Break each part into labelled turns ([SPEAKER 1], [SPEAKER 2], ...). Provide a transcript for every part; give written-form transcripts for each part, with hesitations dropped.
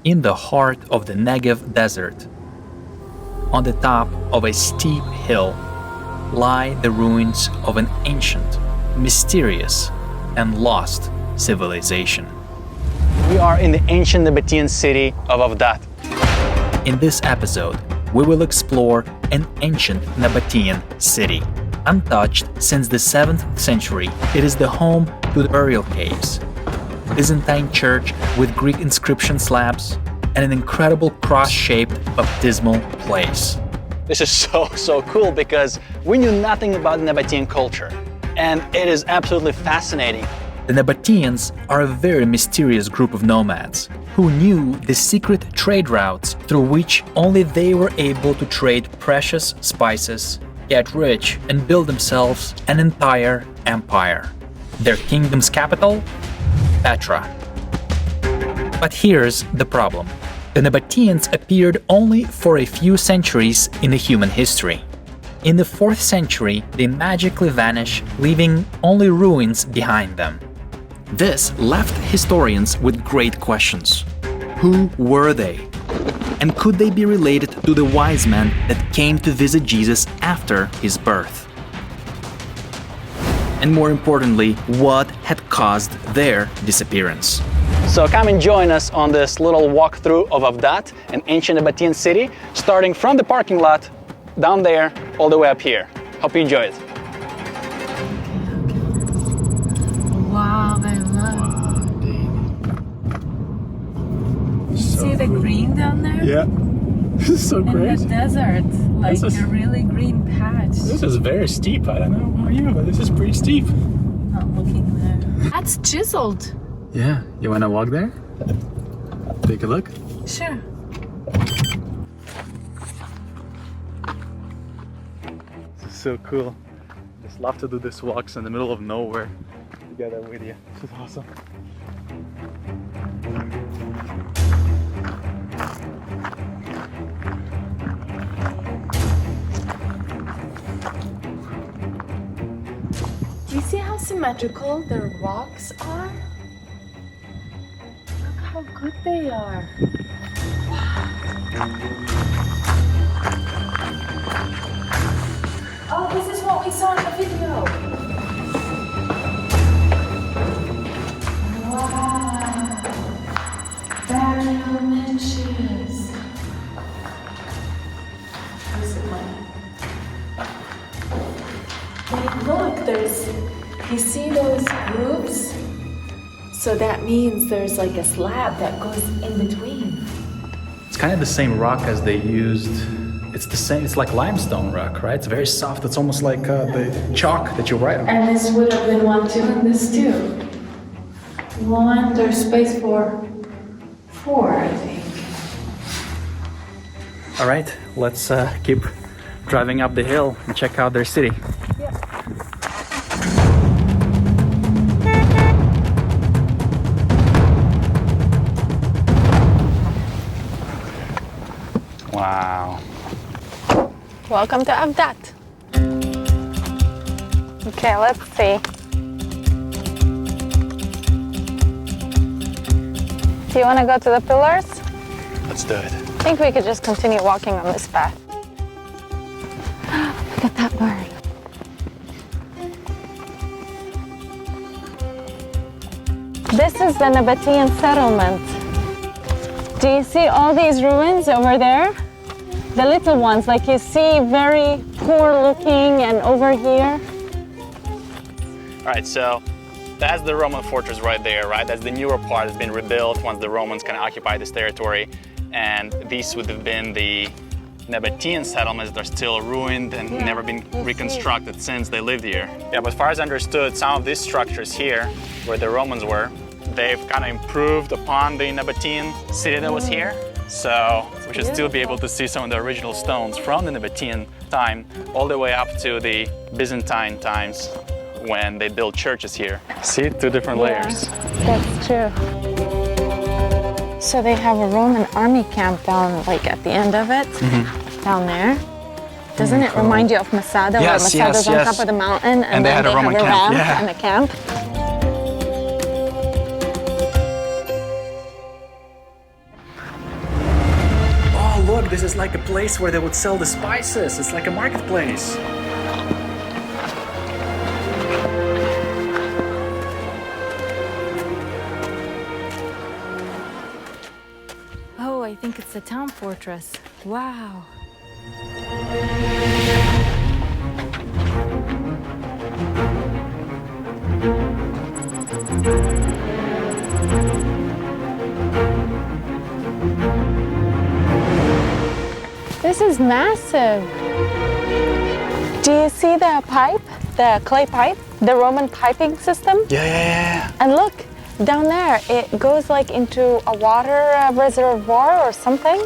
[SPEAKER 1] in the heart of the Negev desert. On the top of a steep hill lie the ruins of an ancient, mysterious, and lost civilization.
[SPEAKER 2] We are in the ancient Nabatean city of Avdat.
[SPEAKER 1] In this episode, we will explore an ancient Nabataean city. Untouched since the 7th century, it is the home to the burial caves, Byzantine church with Greek inscription slabs, and an incredible cross-shaped baptismal place.
[SPEAKER 2] This is so cool because we knew nothing about Nabatean culture, and it is absolutely fascinating.
[SPEAKER 1] The Nabateans are a very mysterious group of nomads who knew the secret trade routes through which only they were able to trade precious spices, get rich, and build themselves an entire empire. Their kingdom's capital? Petra. But here's the problem. The Nabateans appeared only for a few centuries in the human history. In the 4th century, they magically vanish, leaving only ruins behind them. This left historians with great questions. Who were they? And could they be related to the wise men that came to visit Jesus after his birth? And more importantly, what had caused their disappearance?
[SPEAKER 2] So come and join us on this little walkthrough of Avdat, an ancient Nabatean city, starting from the parking lot down there all the way up here. Hope you enjoy it.
[SPEAKER 3] Wow, I love it. See the green down there?
[SPEAKER 4] Yeah. This is so great.
[SPEAKER 3] In the desert, like a really green patch.
[SPEAKER 4] This is very steep. I don't know about you, but this is pretty steep.
[SPEAKER 3] Not looking there. That's chiseled.
[SPEAKER 4] Yeah. You want to walk there? Take a look.
[SPEAKER 3] Sure.
[SPEAKER 4] This is so cool. Just love to do these walks in the middle of nowhere together with you. This is awesome.
[SPEAKER 3] Do you see how symmetrical the rocks are? Look how good they are. Oh, this is what we saw in the video. Wow. Burial niches. Hey, look, you see those grooves? So that means there's like a slab that goes in between.
[SPEAKER 1] It's kind of the same rock as they used. It's like limestone rock, right? It's very soft. It's almost like the chalk that you write on.
[SPEAKER 3] And this would have been one too, and this too. One, there's space for 4, I think.
[SPEAKER 1] All right, let's keep driving up the hill and check out their city.
[SPEAKER 3] Yeah.
[SPEAKER 2] Wow.
[SPEAKER 5] Welcome to Avdat. Okay, let's see. Do you want to go to the pillars?
[SPEAKER 2] Let's do it.
[SPEAKER 5] I think we could just continue walking on this path. Look at that bird. This is the Nabataean settlement. Do you see all these ruins over there? The little ones, like you see, very poor looking, and over here.
[SPEAKER 2] All right, so that's the Roman fortress right there, right? That's the newer part. It's been rebuilt once the Romans kind of occupied this territory. And these would have been the Nabataean settlements that are still ruined and never been reconstructed since they lived here. Yeah, but as far as I understood, some of these structures here, where the Romans were, they've kind of improved upon the Nabataean city that was here. So we should still be able to see some of the original stones from the Nabataean time all the way up to the Byzantine times when they built churches here. See, 2 different layers.
[SPEAKER 5] That's true. So they have a Roman army camp down, like at the end of it, down there. Doesn't it remind you of Masada, where Masada's on top of the mountain and then they have a ramp and a camp?
[SPEAKER 1] look, this is like a place where they would sell the spices. It's like a marketplace.
[SPEAKER 6] Oh, I think it's the town fortress. Wow.
[SPEAKER 5] This is massive. Do you see the pipe, the clay pipe, the Roman piping system?
[SPEAKER 2] Yeah.
[SPEAKER 5] And look, down there, it goes like into a water reservoir or something,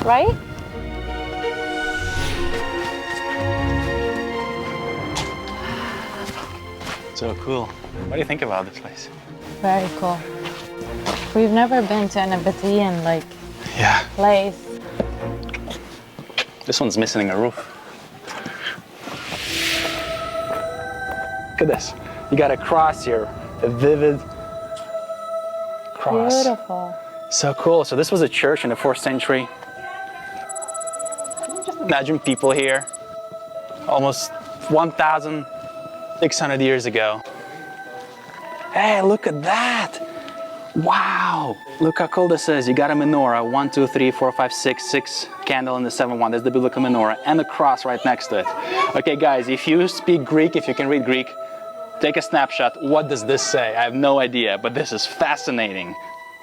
[SPEAKER 5] right?
[SPEAKER 2] So cool. What do you think about this place?
[SPEAKER 5] Very cool. We've never been to a Nabatean
[SPEAKER 2] Yeah.
[SPEAKER 5] place.
[SPEAKER 2] This one's missing a roof. Look at this. You got a cross here, a vivid cross.
[SPEAKER 5] Beautiful.
[SPEAKER 2] So cool. So this was a church in the 4th century. Just imagine people here almost 1,600 years ago. Hey, look at that. Wow. Look how cool this is. You got a menorah, 1, 2, 3, 4, 5, 6 candle in the 7th one. There's the biblical menorah and the cross right next to it. Okay, guys, if you speak Greek, if you can read Greek, take a snapshot. What does this say? I have no idea, but this is fascinating.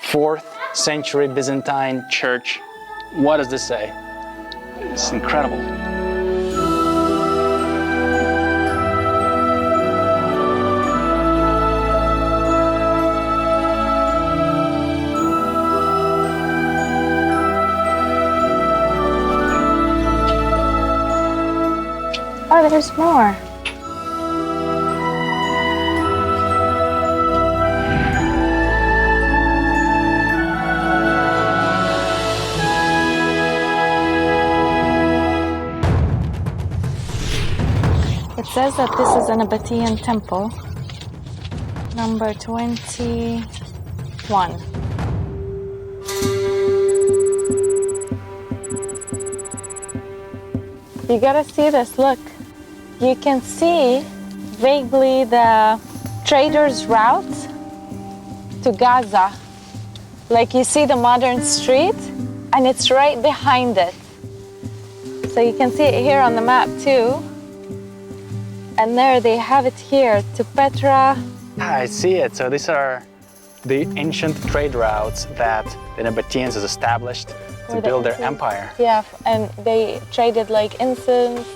[SPEAKER 2] 4th century Byzantine church. What does this say? It's incredible.
[SPEAKER 5] Oh, there's more. It says that this is a Nabataean Temple, number 21. You gotta see this, look. You can see vaguely the traders' routes to Gaza. Like you see the modern street, and it's right behind it. So you can see it here on the map too. And there they have it here to Petra.
[SPEAKER 2] I see it. So these are the ancient trade routes that the Nabateans has established to build their empire.
[SPEAKER 5] Yeah, and they traded like incense,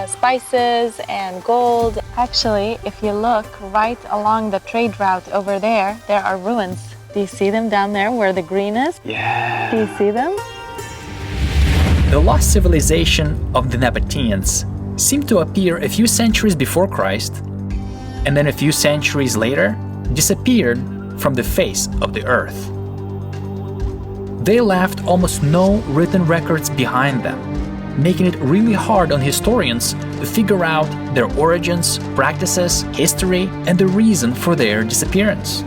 [SPEAKER 5] spices, and gold. Actually, if you look right along the trade route over there, there are ruins. Do you see them down there where the green is?
[SPEAKER 2] Yeah.
[SPEAKER 5] Do you see them?
[SPEAKER 1] The lost civilization of the Nabateans seemed to appear a few centuries before Christ, and then a few centuries later disappeared from the face of the earth. They left almost no written records behind them, making it really hard on historians to figure out their origins, practices, history, and the reason for their disappearance.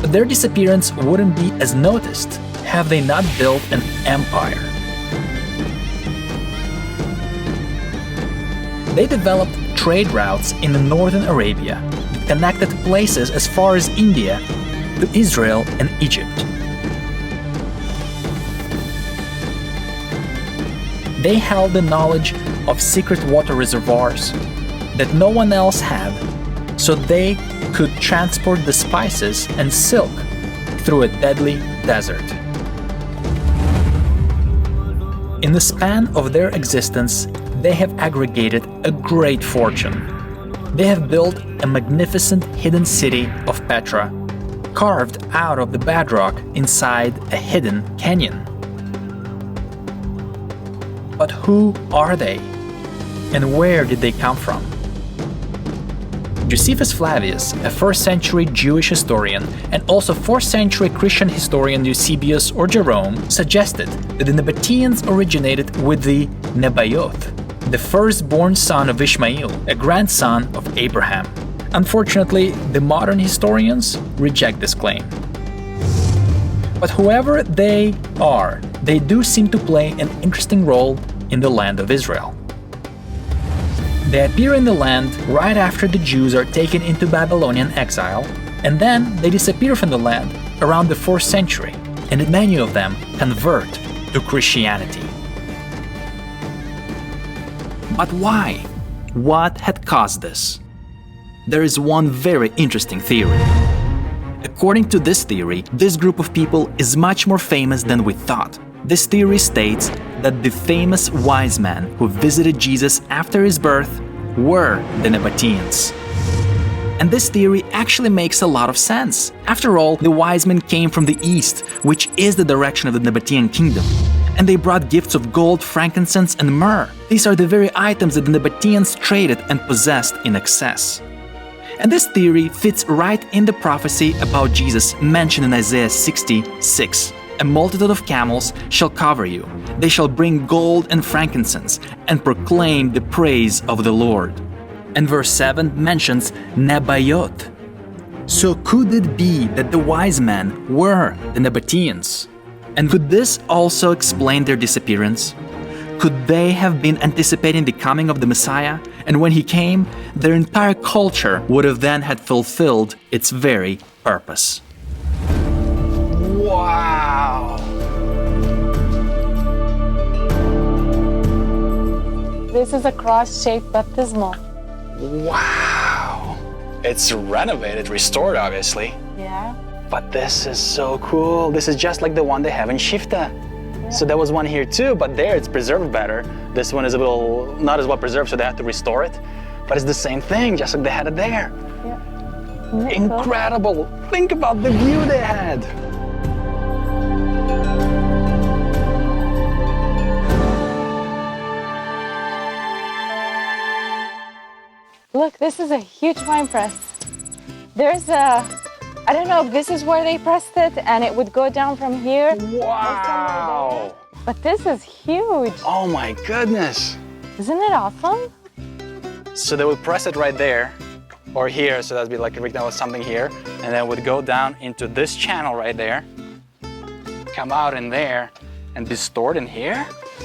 [SPEAKER 1] But their disappearance wouldn't be as noticed have they not built an empire. They developed trade routes in northern Arabia that connected places as far as India to Israel and Egypt. They held the knowledge of secret water reservoirs that no one else had, so they could transport the spices and silk through a deadly desert. In the span of their existence, they have aggregated a great fortune. They have built a magnificent hidden city of Petra, carved out of the bedrock inside a hidden canyon. But who are they? And where did they come from? Josephus Flavius, a 1st century Jewish historian and also 4th century Christian historian Eusebius or Jerome, suggested that the Nabateans originated with the Nebaioth, the firstborn son of Ishmael, a grandson of Abraham. Unfortunately, the modern historians reject this claim. But whoever they are, they do seem to play an interesting role in the land of Israel. They appear in the land right after the Jews are taken into Babylonian exile, and then they disappear from the land around the 4th century, and many of them convert to Christianity. But why? What had caused this? There is one very interesting theory. According to this theory, this group of people is much more famous than we thought. This theory states that the famous wise men who visited Jesus after his birth were the Nabateans. And this theory actually makes a lot of sense. After all, the wise men came from the east, which is the direction of the Nabataean kingdom. And they brought gifts of gold, frankincense, and myrrh. These are the very items that the Nabateans traded and possessed in excess. And this theory fits right in the prophecy about Jesus mentioned in Isaiah 60:6. A multitude of camels shall cover you. They shall bring gold and frankincense and proclaim the praise of the Lord. And verse 7 mentions Nabayot. So could it be that the wise men were the Nabateans? And could this also explain their disappearance? Could they have been anticipating the coming of the Messiah? And when he came, their entire culture would have then had fulfilled its very purpose.
[SPEAKER 2] Wow!
[SPEAKER 5] This is a cross-shaped baptismal.
[SPEAKER 2] Wow! It's renovated, restored, obviously.
[SPEAKER 5] Yeah.
[SPEAKER 2] But this is so cool. This is just like the one they have in Shifta. So there was one here too, but there it's preserved better. This one is a little not as well preserved, so they have to restore it. But it's the same thing, just like they had it there.
[SPEAKER 5] Yeah.
[SPEAKER 2] Incredible! Think about the view they had.
[SPEAKER 5] Look, this is a huge wine press. There's a, I don't know if this is where they pressed it and it would go down from here.
[SPEAKER 2] Wow!
[SPEAKER 5] But this is huge.
[SPEAKER 2] Oh my goodness!
[SPEAKER 5] Isn't it awesome?
[SPEAKER 2] So they would press it right there or here, so that'd be like a rectangle or something here, and then would go down into this channel right there, come out in there, and be stored in here?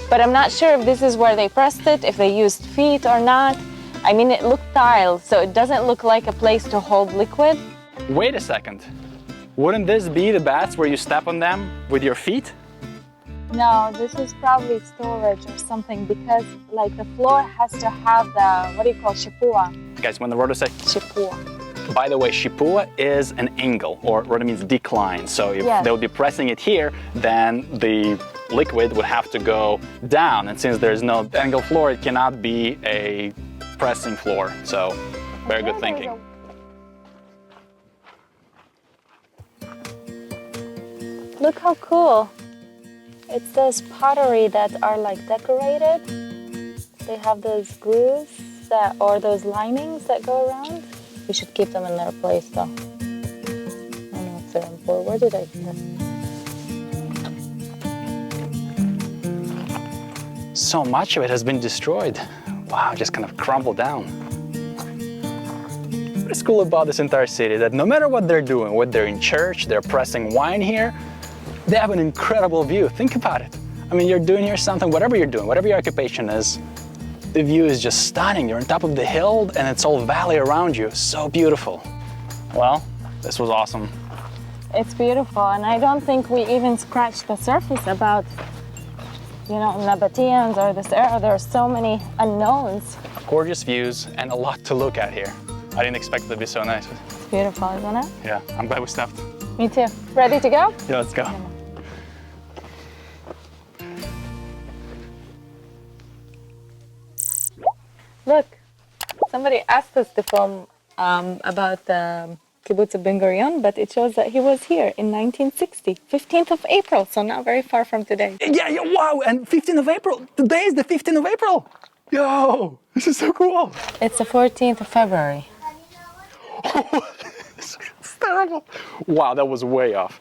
[SPEAKER 5] But I'm not sure if this is where they pressed it, if they used feet or not. I mean, it looked tiled, so it doesn't look like a place to hold liquid.
[SPEAKER 2] Wait a second. Wouldn't this be the baths where you step on them with your feet?
[SPEAKER 5] No, this is probably storage or something because like the floor has to have the, what do you call, shipua?
[SPEAKER 2] Guys, when the Rhoda say
[SPEAKER 5] Shipua.
[SPEAKER 2] by the way, shipua is an angle, or Rhoda means decline. So if they would be pressing it here, then the liquid would have to go down. And since there's no angle floor, it cannot be a pressing floor. So very good thinking.
[SPEAKER 5] Look how cool. It's those pottery that are like decorated. They have those grooves that, or those linings that go around. We should keep them in their place though. I don't know if they're important. Where did I put them?
[SPEAKER 2] So much of it has been destroyed. Wow, just kind of crumbled down. What's cool about this entire city that no matter what they're doing, whether they're in church, they're pressing wine here, they have an incredible view. Think about it. I mean, you're doing here something, whatever you're doing, whatever your occupation is, the view is just stunning. You're on top of the hill and it's all valley around you. So beautiful. Well, this was awesome.
[SPEAKER 5] It's beautiful, and I don't think we even scratched the surface about, you know, Nabateans or this era. There are so many unknowns.
[SPEAKER 2] Gorgeous views and a lot to look at here. I didn't expect it to be so nice.
[SPEAKER 5] It's beautiful, isn't it?
[SPEAKER 2] Yeah, I'm glad we stopped.
[SPEAKER 5] Me too. Ready to go?
[SPEAKER 2] Yeah, let's go.
[SPEAKER 5] Look, somebody asked us to film about the Kibbutz of Ben Gurion, but it shows that he was here in 1960, 15th of April, so not very far from today.
[SPEAKER 2] Yeah, wow, and 15th of April. Today is the 15th of April. Yo, this is so cool.
[SPEAKER 5] It's the 14th of February.
[SPEAKER 2] It's terrible. Wow, that was way off.